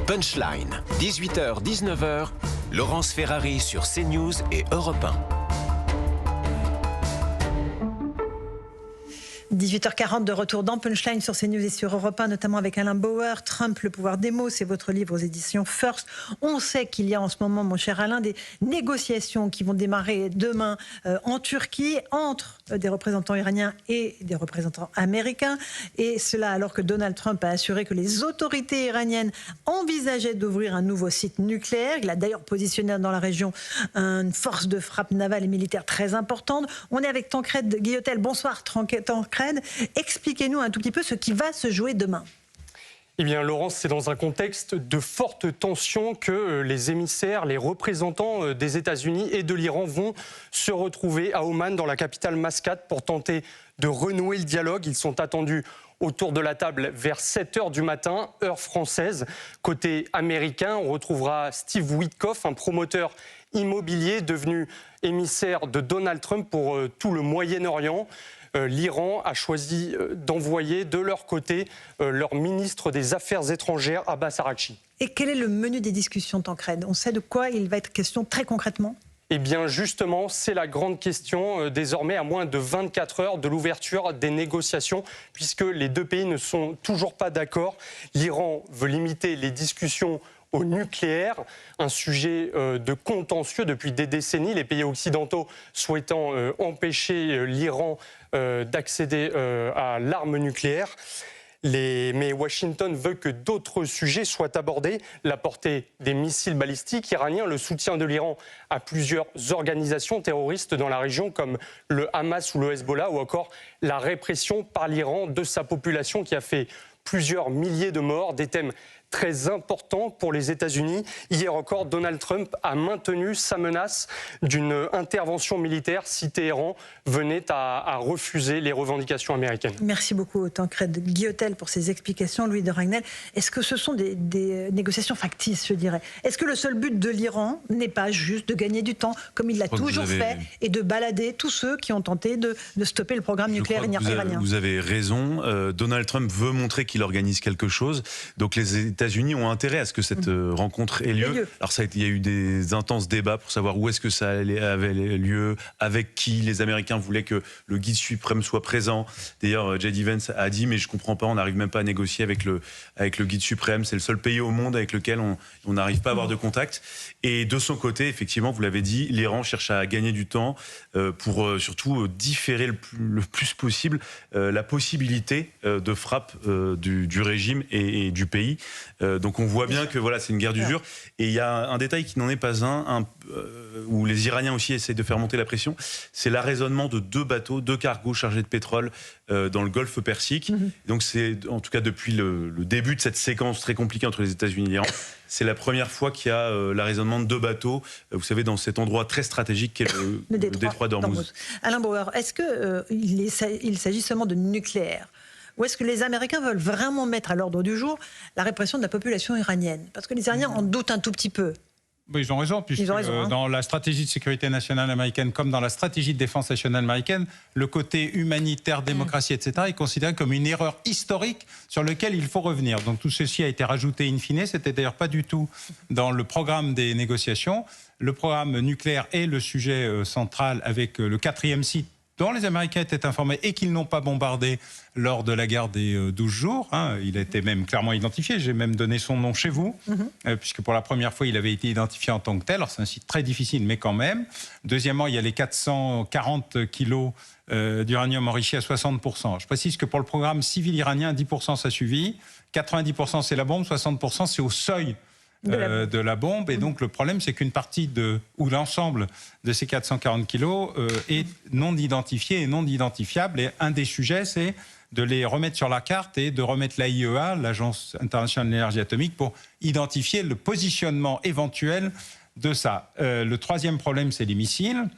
Punchline, 18h-19h, Laurence Ferrari sur CNews et Europe 1. 18h40 de retour dans Punchline sur CNews et sur Europe 1, notamment avec Alain Bauer. Trump, le pouvoir des mots, c'est votre livre aux éditions First. On sait qu'il y a en ce moment, mon cher Alain, des négociations qui vont démarrer demain en Turquie entre des représentants iraniens et des représentants américains. Et cela alors que Donald Trump a assuré que les autorités iraniennes envisageaient d'ouvrir un nouveau site nucléaire. Il a d'ailleurs positionné dans la région une force de frappe navale et militaire très importante. On est avec Tancred Guillotel. Bonsoir Tancred. Expliquez-nous un tout petit peu ce qui va se jouer demain. Eh bien, Laurence, c'est dans un contexte de forte tension que les émissaires, les représentants des États-Unis et de l'Iran vont se retrouver à Oman, dans la capitale Mascate, pour tenter de renouer le dialogue. Ils sont attendus autour de la table vers 7h du matin, heure française. Côté américain, on retrouvera Steve Witkoff, un promoteur immobilier devenu émissaire de Donald Trump pour tout le Moyen-Orient. L'Iran a choisi d'envoyer de leur côté leur ministre des Affaires étrangères, Abbas Araghchi. Et quel est le menu des discussions, Tancred? On sait de quoi il va être question très concrètement? Eh bien justement, c'est la grande question désormais à moins de 24 heures de l'ouverture des négociations, puisque les deux pays ne sont toujours pas d'accord. L'Iran veut limiter les discussions au nucléaire, un sujet de contentieux depuis des décennies, les pays occidentaux souhaitant empêcher l'Iran d'accéder à l'arme nucléaire. Mais Washington veut que d'autres sujets soient abordés, la portée des missiles balistiques iraniens, le soutien de l'Iran à plusieurs organisations terroristes dans la région comme le Hamas ou le Hezbollah, ou encore la répression par l'Iran de sa population qui a fait plusieurs milliers de morts, des thèmes très important pour les États-Unis. Hier encore, Donald Trump a maintenu sa menace d'une intervention militaire si Téhéran venait à refuser les revendications américaines. Merci beaucoup, Tancred Guillotel, pour ces explications. Louis de Ragnel, est-ce que ce sont des négociations factices, je dirais? Est-ce que le seul but de l'Iran n'est pas juste de gagner du temps, comme il l'a toujours fait, et de balader tous ceux qui ont tenté de stopper le programme nucléaire iranien? Vous avez raison. Donald Trump veut montrer qu'il organise quelque chose. Donc les États-Unis ont intérêt à ce que cette rencontre ait lieu. Alors il y a eu des intenses débats pour savoir où est-ce que ça avait lieu, avec qui. Les Américains voulaient que le guide suprême soit présent. D'ailleurs, J.D. Vance a dit, mais je comprends pas, on n'arrive même pas à négocier avec le guide suprême. C'est le seul pays au monde avec lequel on n'arrive pas à avoir de contact. Et de son côté, effectivement, vous l'avez dit, l'Iran cherche à gagner du temps pour surtout différer le plus possible la possibilité de frappe du régime et du pays. Donc on voit bien que voilà, c'est une guerre d'usure. Et il y a un détail qui n'en est pas où les Iraniens aussi essayent de faire monter la pression, c'est l'arraisonnement de deux cargos chargés de pétrole dans le golfe Persique. Donc c'est, en tout cas depuis le début de cette séquence très compliquée entre les États-Unis et l'Iran, c'est la première fois qu'il y a l'arraisonnement de deux bateaux, vous savez, dans cet endroit très stratégique qu'est le détroit d'Ormuz. Alain Bauer, est-ce qu'il s'agit seulement de nucléaire ? Ou est-ce que les Américains veulent vraiment mettre à l'ordre du jour la répression de la population iranienne? Parce que les Iraniens en doutent un tout petit peu. Oui, ils ont raison, puisque dans la stratégie de sécurité nationale américaine, comme dans la stratégie de défense nationale américaine, le côté humanitaire, démocratie, etc., est considéré comme une erreur historique sur laquelle il faut revenir. Donc tout ceci a été rajouté in fine. C'était d'ailleurs pas du tout dans le programme des négociations. Le programme nucléaire est le sujet central, avec le 4e site dont les Américains étaient informés et qu'ils n'ont pas bombardé lors de la guerre des 12 jours. Il a été même clairement identifié. J'ai même donné son nom chez vous, puisque pour la première fois, il avait été identifié en tant que tel. Alors, c'est un site très difficile, mais quand même. Deuxièmement, il y a les 440 kilos d'uranium enrichi à 60%. Je précise que pour le programme civil iranien, 10% ça suffit. 90% c'est la bombe, 60% c'est au seuil de la bombe. Et donc le problème, c'est qu'une partie ou l'ensemble de ces 440 kilos est non identifié et non identifiable. Et un des sujets, c'est de les remettre sur la carte et de remettre l'AIEA, l'Agence internationale de l'énergie atomique, pour identifier le positionnement éventuel de ça. Le troisième problème, c'est les missiles.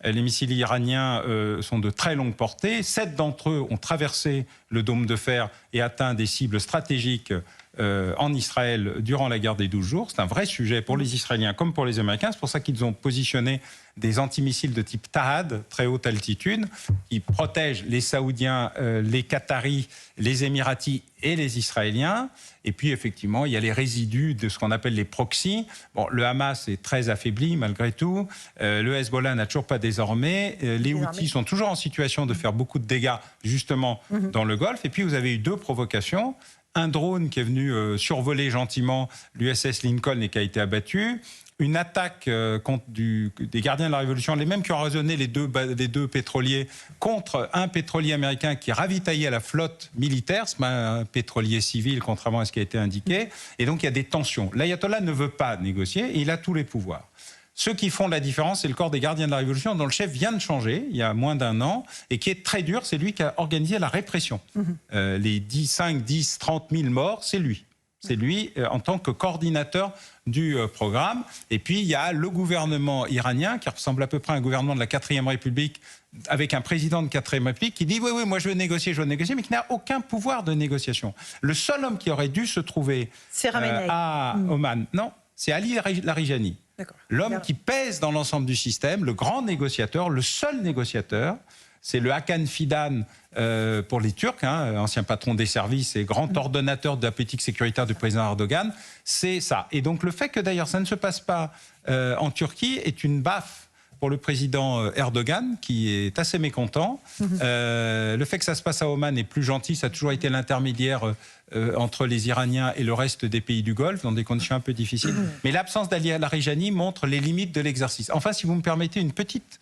Les missiles iraniens sont de très longue portée. 7 d'entre eux ont traversé le dôme de fer et atteint des cibles stratégiques en Israël durant la guerre des 12 jours. C'est un vrai sujet pour les Israéliens comme pour les Américains. C'est pour ça qu'ils ont positionné des antimissiles de type Tahad, très haute altitude, qui protègent les Saoudiens, les Qataris, les Émiratis et les Israéliens. Et puis, effectivement, il y a les résidus de ce qu'on appelle les proxys. Bon, le Hamas est très affaibli, malgré tout. Le Hezbollah n'a toujours pas désarmé. Les Houthis sont toujours en situation de faire beaucoup de dégâts, justement, dans le Golfe. Et puis, vous avez eu 2 provocations. Un drone qui est venu survoler gentiment l'USS Lincoln et qui a été abattu. Une attaque contre des gardiens de la Révolution, les mêmes qui ont raisonné les deux pétroliers, contre un pétrolier américain qui ravitaillait la flotte militaire, c'est pas un pétrolier civil, contrairement à ce qui a été indiqué. Et donc il y a des tensions. L'ayatollah ne veut pas négocier et il a tous les pouvoirs. Ceux qui font la différence, c'est le corps des gardiens de la Révolution, dont le chef vient de changer, il y a moins d'1 an, et qui est très dur. C'est lui qui a organisé la répression. Les 5, 10, 30 000 morts, c'est lui. C'est lui en tant que coordinateur du programme. Et puis, il y a le gouvernement iranien, qui ressemble à peu près à un gouvernement de la 4e République, avec un président de 4e République, qui dit « Oui, moi je veux négocier, mais qui n'a aucun pouvoir de négociation. Le seul homme qui aurait dû se trouver à Oman, non, c'est Ali Larijani. L'homme qui pèse dans l'ensemble du système, le grand négociateur, le seul négociateur, c'est le Hakan Fidan pour les Turcs, ancien patron des services et grand ordonnateur de la politique sécuritaire du président Erdogan. C'est ça. Et donc le fait que d'ailleurs ça ne se passe pas en Turquie est une baffe pour le président Erdogan, qui est assez mécontent. Le fait que ça se passe à Oman est plus gentil, ça a toujours été l'intermédiaire entre les Iraniens et le reste des pays du Golfe, dans des conditions un peu difficiles. Mais l'absence d'Ali Larijani montre les limites de l'exercice. Enfin, si vous me permettez une petite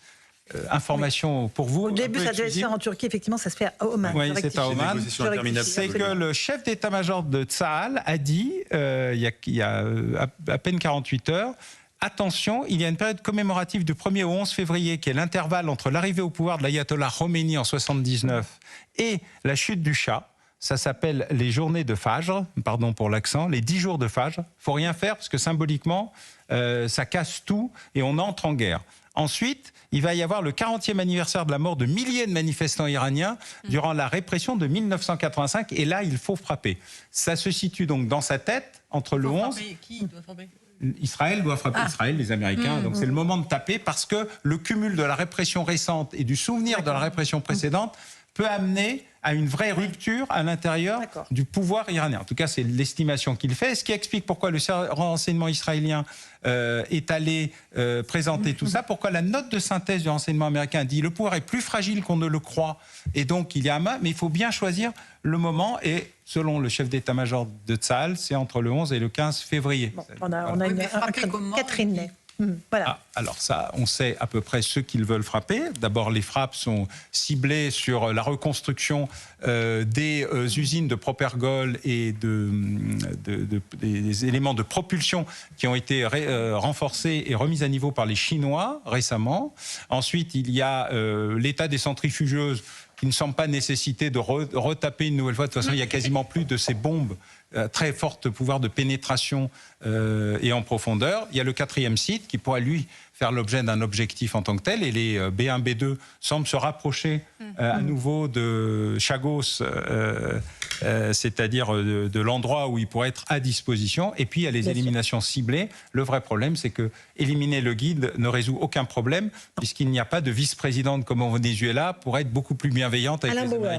information pour vous. Au début, ça devait se faire en Turquie, effectivement, ça se fait à Oman. Oui, c'est à Oman. C'est que le chef d'état-major de Tsahal a dit, il y a à peine 48 heures, attention, il y a une période commémorative du 1er au 11 février, qui est l'intervalle entre l'arrivée au pouvoir de l'ayatollah Khomeini en 79 et la chute du Shah. Ça s'appelle les journées de Fajr, pardon pour l'accent, les 10 jours de Fajr. Il ne faut rien faire parce que symboliquement, ça casse tout et on entre en guerre. Ensuite, il va y avoir le 40e anniversaire de la mort de milliers de manifestants iraniens durant la répression de 1985. Et là, il faut frapper. Ça se situe donc dans sa tête, entre le 11... Qui doit frapper ? Israël doit frapper Israël, les Américains. Donc c'est le moment de taper parce que le cumul de la répression récente et du souvenir de la répression précédente peut amener à une vraie rupture à l'intérieur du pouvoir iranien. En tout cas, c'est l'estimation qu'il fait. Ce qui explique pourquoi le renseignement israélien est allé présenter tout ça, pourquoi la note de synthèse du renseignement américain dit « le pouvoir est plus fragile qu'on ne le croit » et donc il y a un mais il faut bien choisir le moment et selon le chef d'état-major de Tsahal, c'est entre le 11 et le 15 février. Bon, on a une Catherine Ney. Voilà. Alors ça, on sait à peu près ce qu'ils veulent frapper. D'abord, les frappes sont ciblées sur la reconstruction des usines de propergol et des éléments de propulsion qui ont été renforcés et remis à niveau par les Chinois récemment. Ensuite, il y a l'état des centrifugeuses qui ne semble pas nécessiter de retaper une nouvelle fois. De toute façon, il n'y a quasiment plus de ces bombes très forte pouvoir de pénétration et en profondeur. Il y a le 4e site qui pourrait, lui, faire l'objet d'un objectif en tant que tel. Et les B1, B2 semblent se rapprocher à nouveau de Chagos, c'est-à-dire de l'endroit où il pourrait être à disposition. Et puis, il y a les éliminations ciblées. Le vrai problème, c'est que éliminer le guide ne résout aucun problème, puisqu'il n'y a pas de vice-présidente comme au Venezuela pour être beaucoup plus bienveillante avec les Américains.